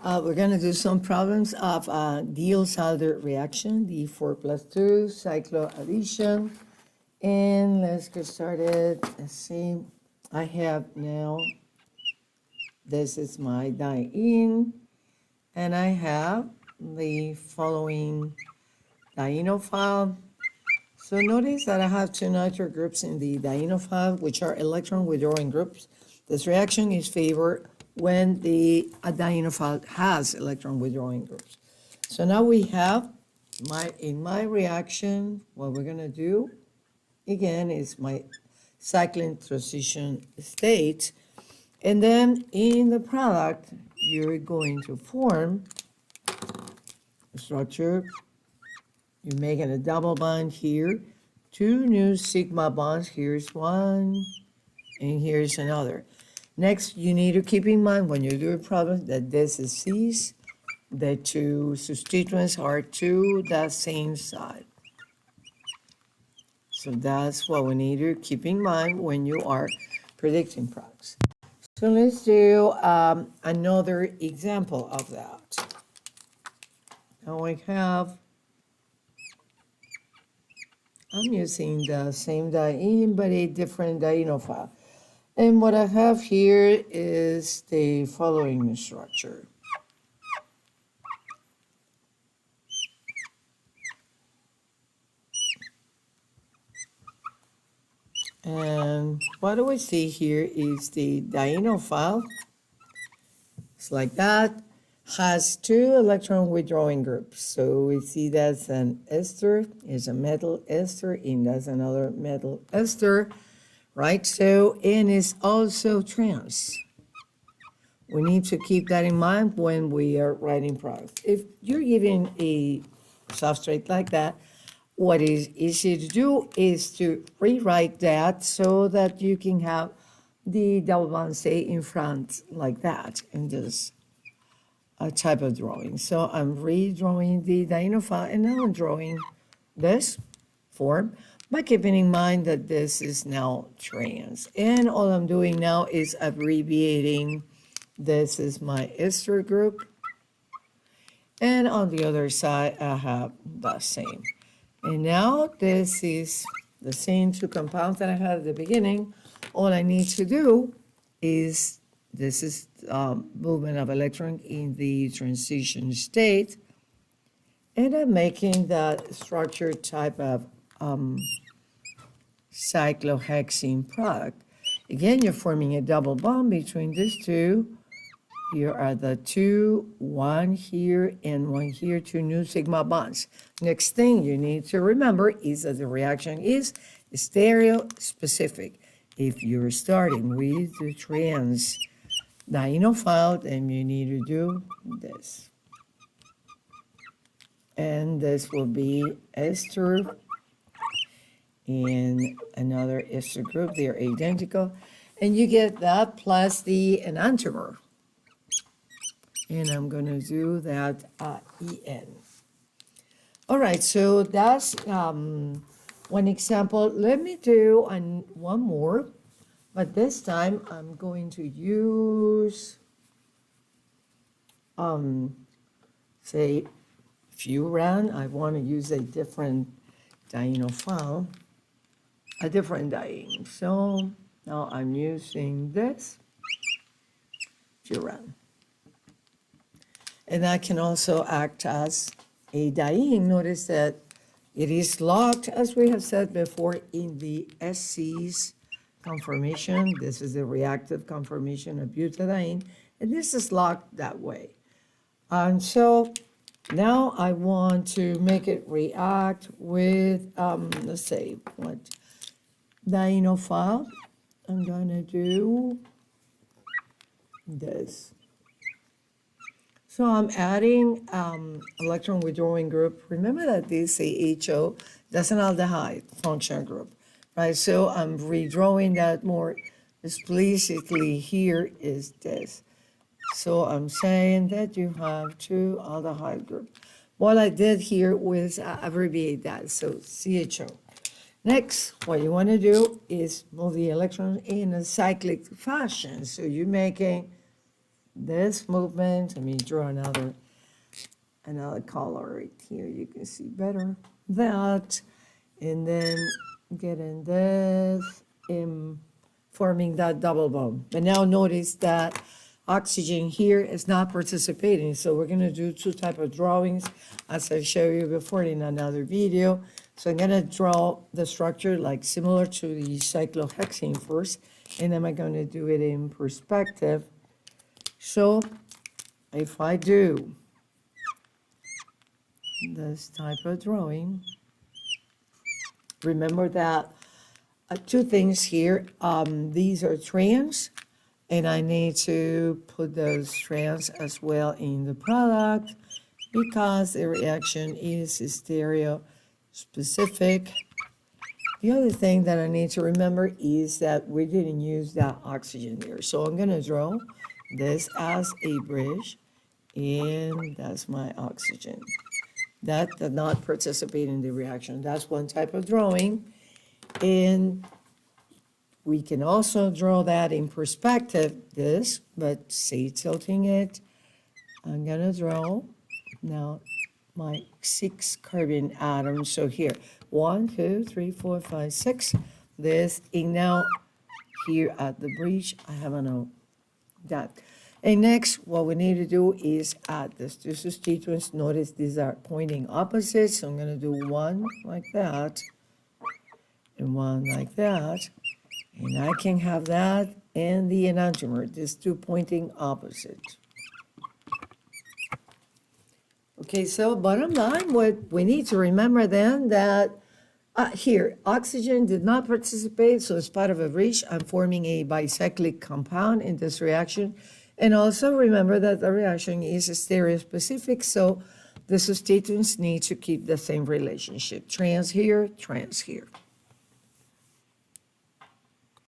We're going to do some problems of Diels Alder reaction, the 4 plus 2, cycloaddition. And let's get started. Let's see. I have now, this is my diene, and I have the following dienophile. So notice that I have two nitrogen groups in the dienophile, which are electron withdrawing groups. This reaction is favored when the dienophile has electron withdrawing groups. So now we have in my reaction, what we're going to do again is my cycling transition state, and then in the product you're going to form a structure. You're making a double bond here, two new sigma bonds. Here's one and here's another. Next, you need to keep in mind when you do a problem that this is C's, the two substituents are to the same side. So that's what we need to keep in mind when you are predicting products. So let's do another example of that. Now I have, I'm using the same diene but a different dienophile. And what I have here is the following structure. And what do we see here is the dienophile. It's like that. Has two electron withdrawing groups. So we see that's an ester, is a metal ester, and that's another metal ester. Right, so, and it's also trans. We need to keep that in mind when we are writing products. If you're given a substrate like that, what is easy to do is to rewrite that so that you can have the double bond stay in front like that in this type of drawing. So I'm redrawing the dienophile, and now I'm drawing this form, by keeping in mind that this is now trans. And all I'm doing now is abbreviating. This is my ester group. And on the other side, I have the same. And now this is the same two compounds that I had at the beginning. All I need to do is, this is movement of electron in the transition state. And I'm making that structure type of cyclohexene product. Again, you're forming a double bond between these two. Here are the two, one here and one here, two new sigma bonds. Next thing you need to remember is that the reaction is stereospecific. If you're starting with the trans dienophile, then you need to do this. And this will be ester and another ester group. They're identical. And you get that plus the enantiomer. And I'm going to do that En. All right, so that's one example. Let me do one more. But this time I'm going to use, say, furan. I want to use a different dienophile, a different diene. So now I'm using this furan. And that can also act as a diene. Notice that it is locked, as we have said before, in the SC's conformation. This is the reactive conformation of butadiene, and this is locked that way. And so now I want to make it react with, let's say, what dienophile. I'm going to do this. So I'm adding electron withdrawing group. Remember that this AHO, that's an aldehyde function group, right? So I'm redrawing that more explicitly. Here is this. So I'm saying that you have two aldehyde groups. What I did here was abbreviate that, so CHO. Next, what you want to do is move the electron in a cyclic fashion. So you're making this movement. Let me draw another color right here. You can see better that. And then getting this in forming that double bond. But now notice that oxygen here is not participating. So we're going to do two types of drawings as I showed you before in another video. So I'm going to draw the structure like similar to the cyclohexane first, and then I'm going to do it in perspective. So if I do this type of drawing, remember that two things here. These are strands, and I need to put those strands as well in the product because the reaction is stereospecific. The other thing that I need to remember is that we didn't use that oxygen there. So I'm going to draw this as a bridge, and that's my oxygen. That did not participate in the reaction. That's one type of drawing. And we can also draw that in perspective, this, but say tilting it. I'm going to draw now my 6 carbon atoms. So here, 1, 2, 3, 4, 5, 6. This, and now here at the bridge, I have a note that. And next, what we need to do is add this. This is T-twins. Notice these are pointing opposites. So I'm going to do one like that and one like that. And I can have that and the enantiomer, these two pointing opposites. Okay, so bottom line, what we need to remember then that here, oxygen did not participate, so as part of a bridge, I'm forming a bicyclic compound in this reaction. And also remember that the reaction is stereospecific, so the substituents need to keep the same relationship. Trans here, trans here.